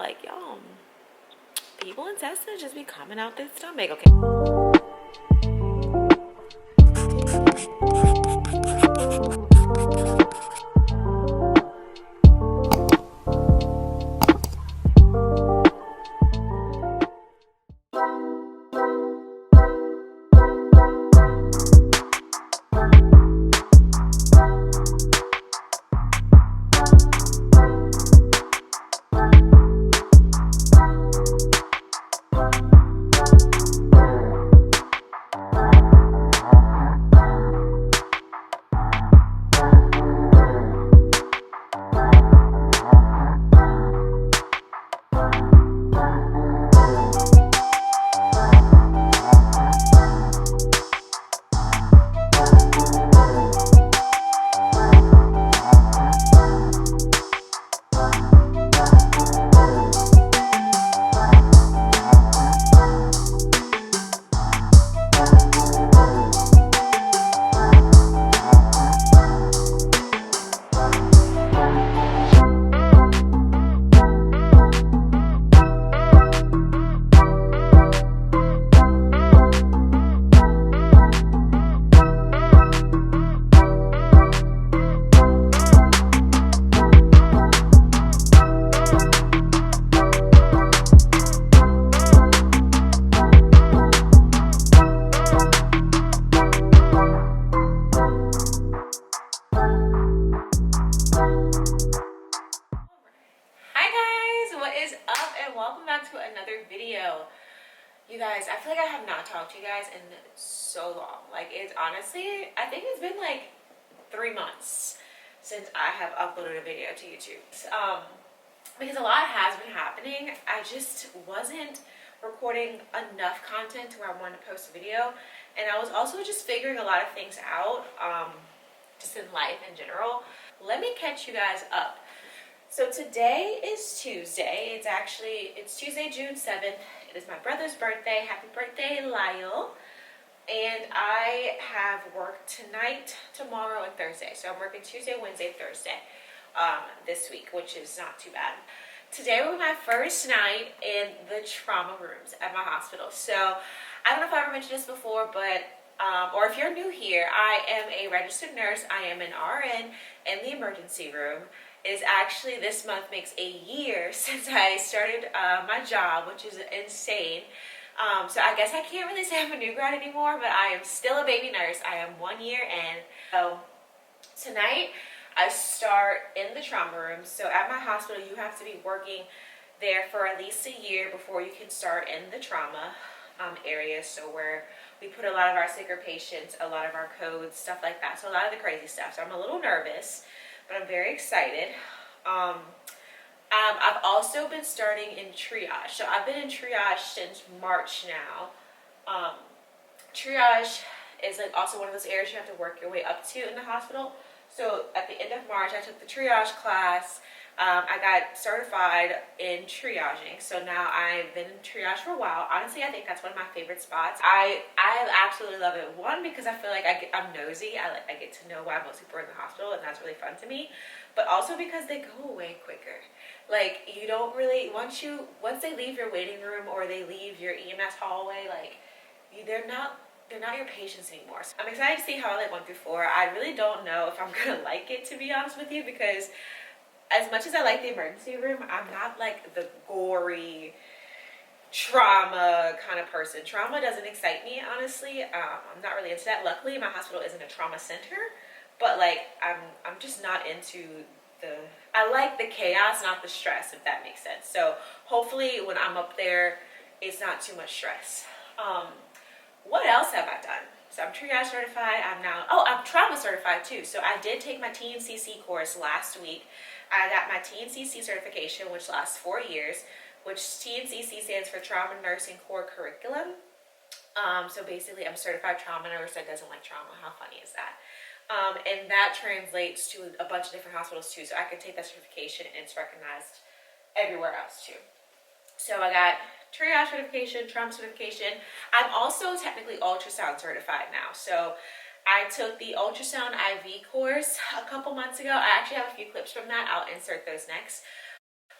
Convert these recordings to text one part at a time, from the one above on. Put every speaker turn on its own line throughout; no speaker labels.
like, y'all, people intestines just be coming out their stomach. Okay. You guys, I feel like I have not talked to you guys in so long. Like, it's honestly, I think it's been like 3 months since I have uploaded a video to YouTube. Because a lot has been happening. I just wasn't recording enough content to where I wanted to post a video. And I was also just figuring a lot of things out, just in life in general. Let me catch you guys up. So today is Tuesday. It's Tuesday, June 7th. It is my brother's birthday. Happy birthday, Lyle. And I have work tonight, tomorrow, and Thursday. So I'm working Tuesday, Wednesday, Thursday this week, which is not too bad. Today was my first night in the trauma rooms at my hospital. So I don't know if I ever mentioned this before, but or if you're new here, I am a registered nurse. I am an RN in the emergency room. It is actually, this month makes a year since I started my job, which is insane. So I guess I can't really say I'm a new grad anymore, but I am still a baby nurse. I am 1 year in. So tonight I start in the trauma room. So at my hospital, you have to be working there for at least a year before you can start in the trauma area. So where we put a lot of our sicker patients, a lot of our codes, stuff like that. So a lot of the crazy stuff. So I'm a little nervous, but I'm very excited. I've also been starting in triage. So I've been in triage since March now. Triage is like also one of those areas you have to work your way up to in the hospital. So at the end of March, I took the triage class. I got certified in triaging. So now I've been in triage for a while. Honestly, I think that's one of my favorite spots. I absolutely love it. One, because I feel like I'm nosy. I get to know why most people are in the hospital, and that's really fun to me. But also because they go away quicker. Like, you don't really, once they leave your waiting room or they leave your EMS hallway, like, they're not your patients anymore. So I'm excited to see how I like 1 through 4. I really don't know if I'm gonna like it, to be honest with you, because as much as I like the emergency room, I'm not like the gory trauma kind of person. Trauma doesn't excite me, honestly. I'm not really into that. Luckily, my hospital isn't a trauma center, but like I'm just not into I like the chaos, not the stress, if that makes sense. So hopefully when I'm up there, it's not too much stress. What else have I done? So I'm triage certified. I'm trauma certified too. So I did take my TNCC course last week. I got my TNCC certification, which lasts 4 years, which TNCC stands for Trauma Nursing Core Curriculum. So basically, I'm a certified trauma nurse that doesn't like trauma. How funny is that? And that translates to a bunch of different hospitals too. So I can take that certification and it's recognized everywhere else too. So I got triage certification, trauma certification. I'm also technically ultrasound certified now. So I took the ultrasound IV course a couple months ago. I actually have a few clips from that. I'll insert those next.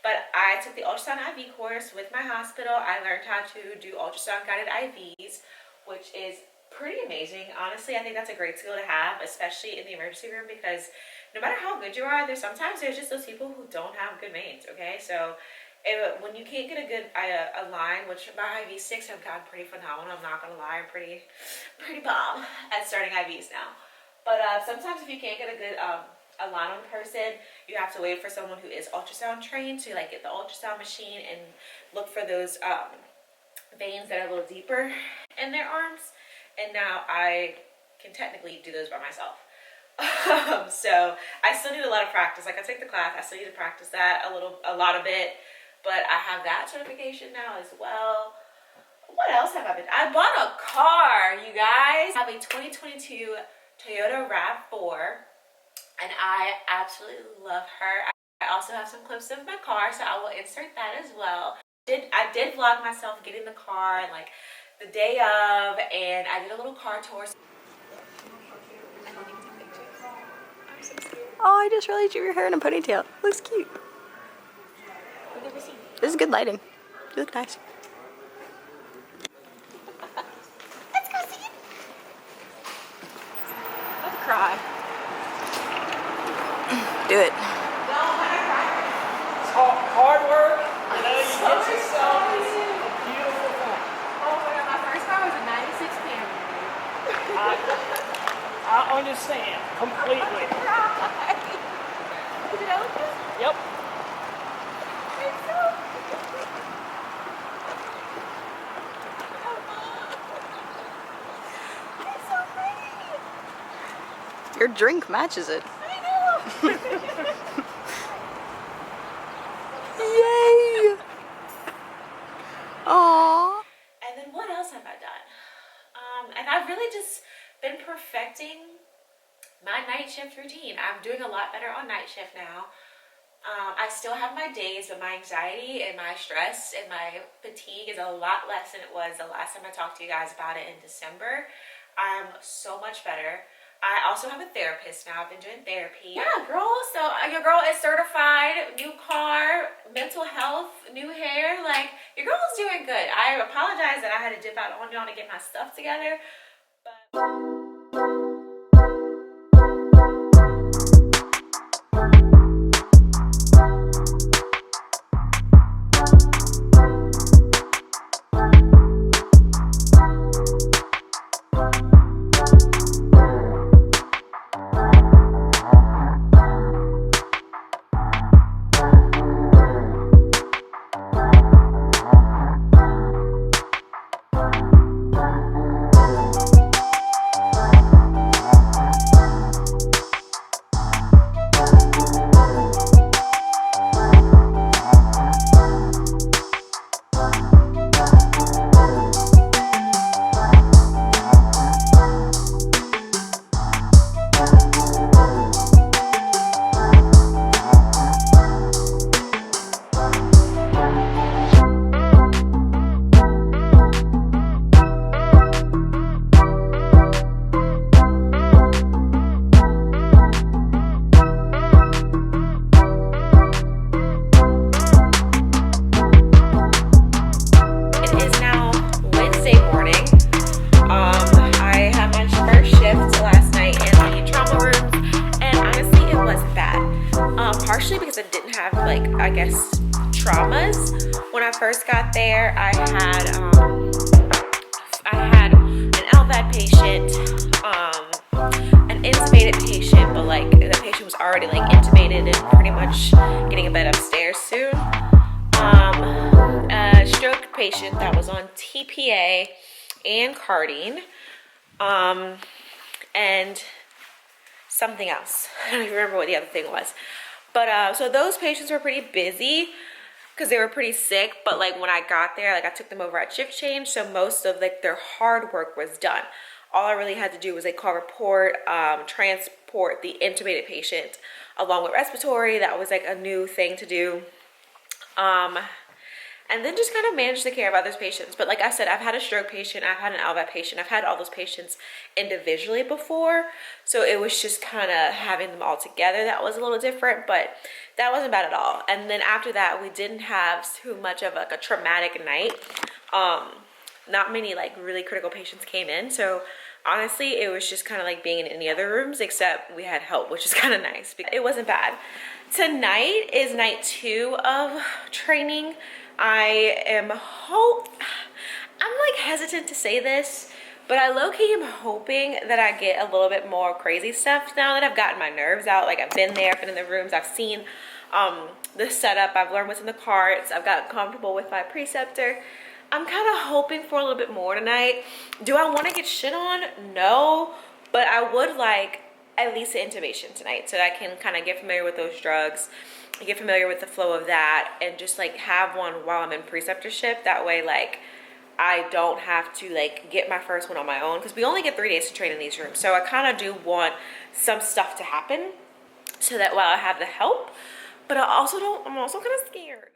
But I took the ultrasound IV course with my hospital. I learned how to do ultrasound guided IVs, which is pretty amazing. Honestly, I think that's a great skill to have, especially in the emergency room, because no matter how good you are, there's just those people who don't have good veins, okay? So when you can't get a good a line, which my IV sticks have gotten pretty phenomenal, I'm not gonna lie, I'm pretty bomb at starting IVs now. But sometimes if you can't get a good a line on a person, you have to wait for someone who is ultrasound trained to like get the ultrasound machine and look for those veins that are a little deeper in their arms. And now I can technically do those by myself. So I still need a lot of practice. Like I take the class, I still need to practice that a lot of it. But I have that certification now as well. What else have I been? I bought a car, you guys. I have a 2022 Toyota RAV4, and I absolutely love her. I also have some clips of my car, so I will insert that as well. I did vlog myself getting the car and like the day of, and I did a little car tour.
Oh, I just realized you have your hair in a ponytail. Looks cute. This is good lighting. You look nice.
Let's go see it. Let's cry.
Do it.
It's hard work. You know, you get yourself this beautiful thing.
Oh my god, my first car was a 96 Camry.
I understand completely.
Did it open?
Yep.
It's so It's so pretty.
Your drink matches it.
I know.
Yay! Aww.
And then what else have I done? And I've really just been perfecting my night shift routine. I'm doing a lot better on night shift now. I still have my days, but my anxiety and my stress and my fatigue is a lot less than it was the last time I talked to you guys about it in December. I'm so much better. I also have a therapist now. I've been doing therapy. Yeah, girl. So your girl is certified. New car, mental health, new hair. Like, your girl is doing good. I apologize that I had to dip out on y'all to get my stuff together. But partially because I didn't have, like, I guess, traumas. When I first got there, I had an LVAD patient, an intubated patient, but like the patient was already like intubated and pretty much getting a bed upstairs soon. A stroke patient that was on TPA and cardine, and something else. I don't even remember what the other thing was. But so those patients were pretty busy because they were pretty sick. But like when I got there, like I took them over at shift change, so most of like their hard work was done. All I really had to do was like call report, transport the intubated patient along with respiratory. That was like a new thing to do. And then just kind of manage the care of others' patients. But like I said, I've had a stroke patient, I've had an LVAD patient, I've had all those patients individually before. So it was just kind of having them all together that was a little different. But that wasn't bad at all. And then after that, we didn't have too much of like a traumatic night. Not many like really critical patients came in, so honestly it was just kind of like being in any other rooms, except we had help, which is kind of nice. It wasn't bad. Tonight is night 2 of training. I'm like hesitant to say this, but I low-key am hoping that I get a little bit more crazy stuff now that I've gotten my nerves out. Like, I've been there, I've been in the rooms, I've seen the setup, I've learned what's in the carts, I've gotten comfortable with my preceptor. I'm kind of hoping for a little bit more tonight. Do I want to get shit on? No, but I would like at least an intubation tonight so that I can kind of get familiar with those drugs, get familiar with the flow of that, and just like have one while I'm in preceptorship. That way, like, I don't have to like get my first one on my own, because we only get 3 days to train in these rooms. So I kind of do want some stuff to happen so that while I have the help, but I'm also kind of scared.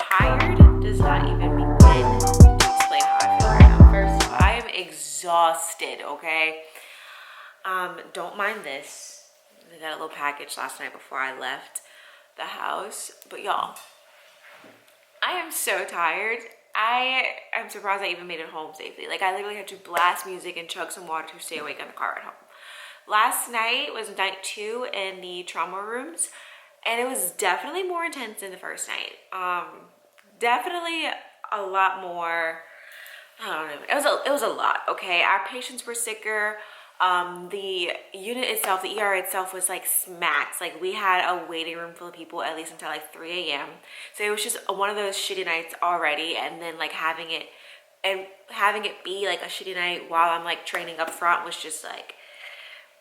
Tired does not even begin to explain how I feel right now. First of all, I am exhausted, okay? Don't mind this. I got a little package last night before I left the house. But y'all, I am so tired. I am surprised I even made it home safely. Like, I literally had to blast music and chug some water to stay awake in the car at home. Last night was night 2 in the trauma rooms, and it was definitely more intense than the first night. Definitely a lot more, I don't know, it was a lot, okay? Our patients were sicker. The unit itself, the ER itself, was like smacked. Like, we had a waiting room full of people at least until like 3 a.m. So it was just one of those shitty nights already, and then like having it be like a shitty night while I'm like training up front was just like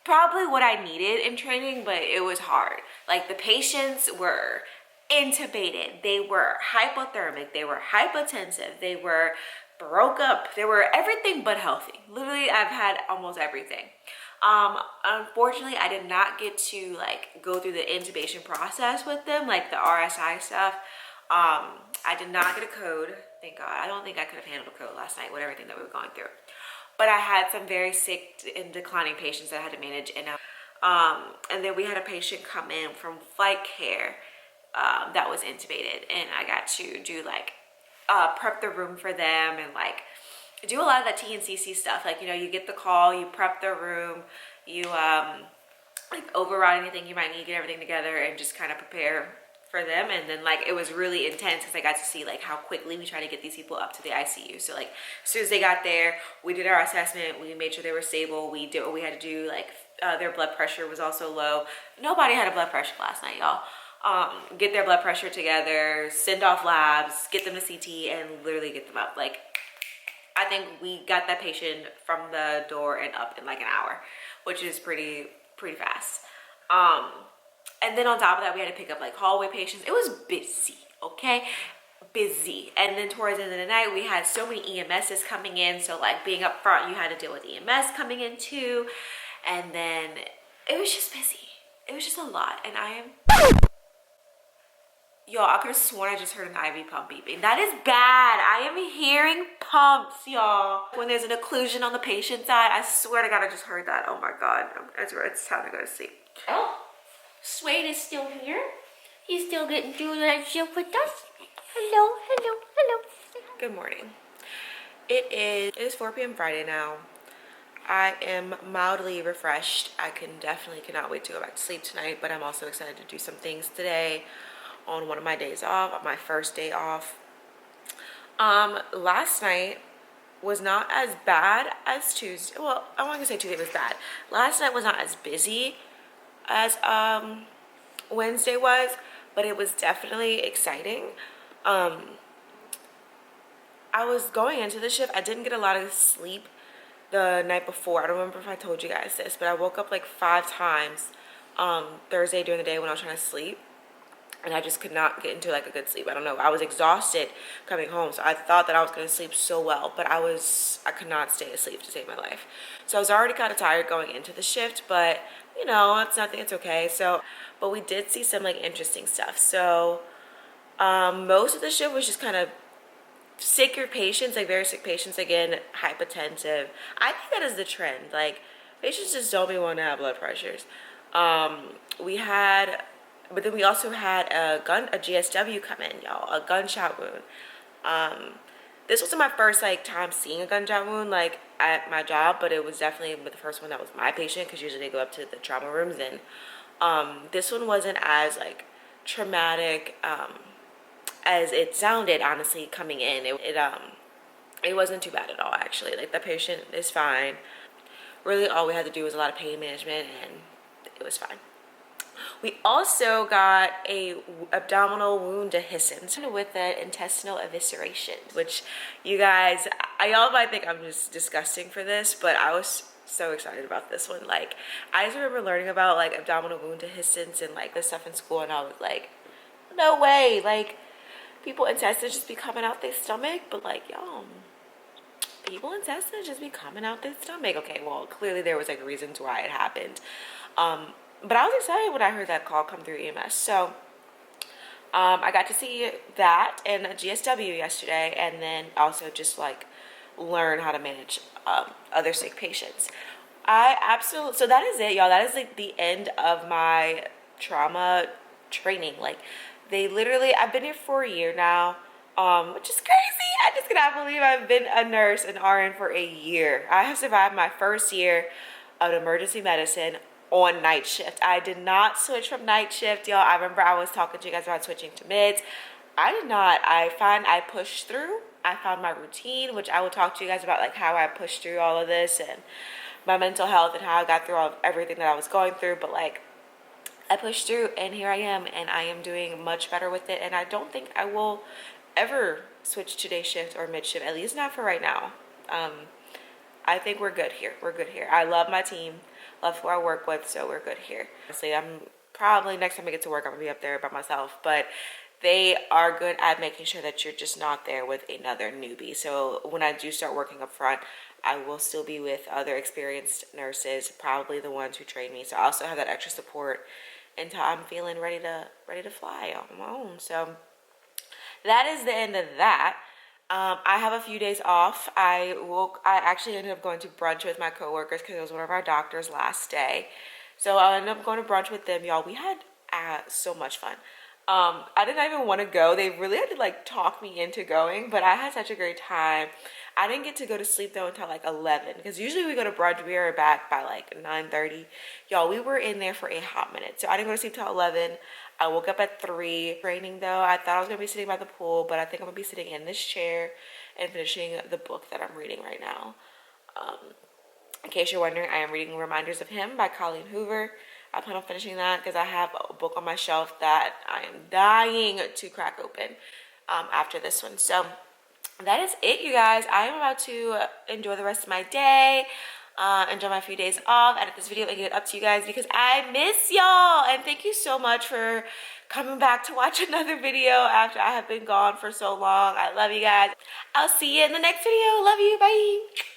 probably what I needed in training, but it was hard. Like, the patients were intubated, they were hypothermic, they were hypotensive, they were broke up, they were everything but healthy. Literally, I've had almost everything. Unfortunately, I did not get to like go through the intubation process with them, like the RSI stuff. I did not get a code, thank God. I don't think I could have handled a code last night with everything that we were going through. But I had some very sick and declining patients that I had to manage, and then we had a patient come in from flight care that was intubated, and I got to do like prep the room for them and like do a lot of that TNCC stuff. Like, you know, you get the call, you prep the room, you like override anything you might need, get everything together, and just kind of prepare for them. And then like it was really intense because I got to see like how quickly we try to get these people up to the ICU. So like as soon as they got there, we did our assessment, we made sure they were stable, we did what we had to do. Like their blood pressure was also low. Nobody had a blood pressure last night, y'all. Get their blood pressure together, send off labs, get them to CT, and literally get them up. Like, I think we got that patient from the door and up in like an hour, which is pretty fast. And then on top of that, we had to pick up like hallway patients. It was busy, okay? Busy. And then towards the end of the night, we had so many EMSs coming in. So like being up front, you had to deal with EMS coming in too. And then it was just busy. It was just a lot. And I am... Y'all, I could have sworn I just heard an IV pump beeping. That is bad. I am hearing pumps, y'all. When there's an occlusion on the patient side, I swear to God, I just heard that. Oh my God. It's time to go to sleep. Oh, Suede is still here. He's still getting through that shit with us. Hello, hello, hello. Good morning. It is 4 p.m. Friday now. I am mildly refreshed. I cannot wait to go back to sleep tonight, but I'm also excited to do some things today on one of my days off, my first day off. Last night was not as bad as Tuesday. Well, I'm not gonna say Tuesday was bad. Last night was not as busy as Wednesday was, but it was definitely exciting. I was going into the shift, I didn't get a lot of sleep the night before. I don't remember if I told you guys this, but I woke up like 5 times Thursday during the day when I was trying to sleep. And I just could not get into like a good sleep. I don't know. I was exhausted coming home, so I thought that I was going to sleep so well, but I could not stay asleep to save my life. So I was already kind of tired going into the shift, but you know, it's nothing. It's okay. So, but we did see some like interesting stuff. So most of the shift was just kind of sicker patients, like very sick patients, again, hypertensive. I think that is the trend. Like, patients just don't be wanting to have blood pressures. But then we also had a GSW come in, y'all, a gunshot wound. This wasn't my first like time seeing a gunshot wound like at my job, but it was definitely the first one that was my patient, because usually they go up to the trauma rooms, and this one wasn't as like traumatic as it sounded, honestly, coming in. It wasn't too bad at all, actually. Like, the patient is fine. Really all we had to do was a lot of pain management, and it was fine. We also got a abdominal wound dehiscence with an intestinal evisceration, which you guys, y'all might think I'm just disgusting for this, but I was so excited about this one. Like, I just remember learning about like abdominal wound dehiscence and like this stuff in school, and I was like, no way, like people intestines just be coming out their stomach. But like, y'all, people intestines just be coming out their stomach. Okay, well, clearly there was like reasons why it happened. But I was excited when I heard that call come through EMS. So I got to see that in a GSW yesterday, and then also just like learn how to manage other sick patients. So that is it, y'all. That is like the end of my trauma training. Like, they literally, I've been here for a year now, which is crazy. I just cannot believe I've been a nurse and RN for a year. I have survived my first year of emergency medicine on night shift. I did not switch from night shift, y'all. I remember I was talking to you guys about switching to mids. I did not. I pushed through. I found my routine, which I will talk to you guys about, like how I pushed through all of this and my mental health and how I got through everything that I was going through. But like, I pushed through, and here I am, and I am doing much better with it. And I don't think I will ever switch to day shift or mid shift, at least not for right now. I think we're good here. We're good here. I love my team, love who I work with, so we're good here. Honestly, I'm probably, next time I get to work, I'm gonna be up there by myself, but they are good at making sure that you're just not there with another newbie. So when I do start working up front, I will still be with other experienced nurses, probably the ones who trained me. So I also have that extra support until I'm feeling ready to fly on my own. So that is the end of that. I have a few days off. I actually ended up going to brunch with my coworkers because it was one of our doctor's last day. So I ended up going to brunch with them, y'all. We had so much fun. I didn't even want to go. They really had to like talk me into going, but I had such a great time. I didn't get to go to sleep though until like 11, because usually we go to brunch, we are back by like 9:30. Y'all, we were in there for a hot minute. So I didn't go to sleep till 11. I woke up at 3. Training though, I thought I was gonna be sitting by the pool, but I think I'm gonna be sitting in this chair and finishing the book that I'm reading right now. In case you're wondering, I am reading Reminders of Him by Colleen Hoover. I plan on finishing that because I have a book on my shelf that I am dying to crack open after this one. So that is it, you guys. I am about to enjoy the rest of my day, enjoy my few days off, edit this video and get it up to you guys because I miss y'all. And thank you so much for coming back to watch another video after I have been gone for so long. I love you guys. I'll see you in the next video. Love you. Bye.